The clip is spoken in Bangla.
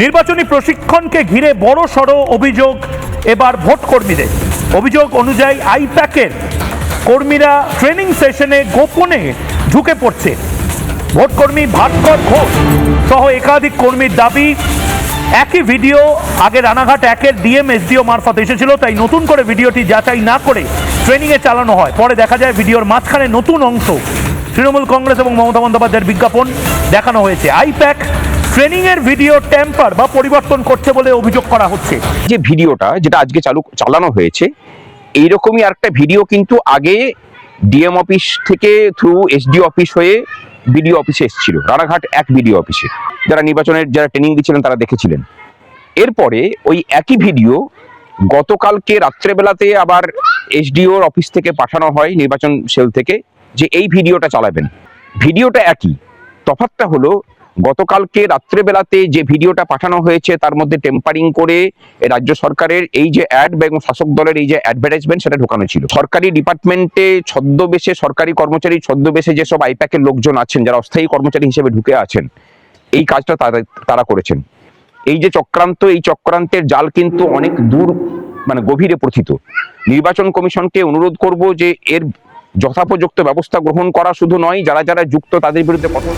নির্বাচনী প্রশিক্ষণকে ঘিরে বড় সড় অভিযোগ এবার ভোট কর্মীদের। অভিযোগ অনুযায়ী আইপ্যাকের কর্মীরা ট্রেনিং সেশনে গোপনে ঢুকে পড়ছে। ভোটকর্মী ভাস্কর ঘোষ সহ একাধিক কর্মীর দাবি, একই ভিডিও আগে রানাঘাট একের ডিএম এসডিও মারফত এসেছিল, তাই নতুন করে ভিডিওটি যাচাই না করে ট্রেনিংয়ে চালানো হয়। পরে দেখা যায় ভিডিওর মাঝখানে নতুন অংশ তৃণমূল কংগ্রেস এবং মমতা বন্দ্যোপাধ্যায়ের বিজ্ঞাপন দেখানো হয়েছে। আইপ্যাক ট্রেনিং এর ভিডিও টেম্পার বা পরিবর্তন করছে বলে অভিযোগ করা হচ্ছে। যে ভিডিওটা যেটা আজকে চালানো হয়েছে, এইরকমই আরেকটা ভিডিও কিন্তু আগে ডিএম অফিস থেকে থ্রু এসডিও অফিস হয়ে বিডিও অফিসে এসেছিল, রানাঘাট এক বিডিও অফিসে। যারা নির্বাচনের যারা ট্রেনিং দিচ্ছিলেন তারা দেখেছিলেন। এরপরে ওই একই ভিডিও গতকালকে রাত্রেবেলাতে আবার এসডিওর অফিস থেকে পাঠানো হয়, নির্বাচন সেল থেকে, যে এই ভিডিওটা চালাবেন। ভিডিওটা একই, তফাৎটা হলো গতকালকে রাত্রেবেলাতে যে ভিডিওটা পাঠানো হয়েছে তার মধ্যে টেম্পারিং করে রাজ্য সরকারের এই যে অ্যাড এবং শাসক দলের এই যে অ্যাডভার্টাইজমেন্ট সেটা ঢোকানো ছিল। সরকারি ডিপার্টমেন্টে ছদ্মবেশে, সরকারি কর্মচারী ছদ্মবেশে যেসব আইপ্যাকের লোকজন আছেন, যারা অস্থায়ী কর্মচারী হিসেবে ঢুকে আছেন, এই কাজটা তারা করেছেন। এই যে চক্রান্ত, এই চক্রান্তের জাল কিন্তু অনেক দূর গভীরে প্রথিত। নির্বাচন কমিশনকে অনুরোধ করব যে এর যথাপযুক্ত ব্যবস্থা গ্রহণ করা শুধু নয়, যারা যারা যুক্ত তাদের বিরুদ্ধে কঠোর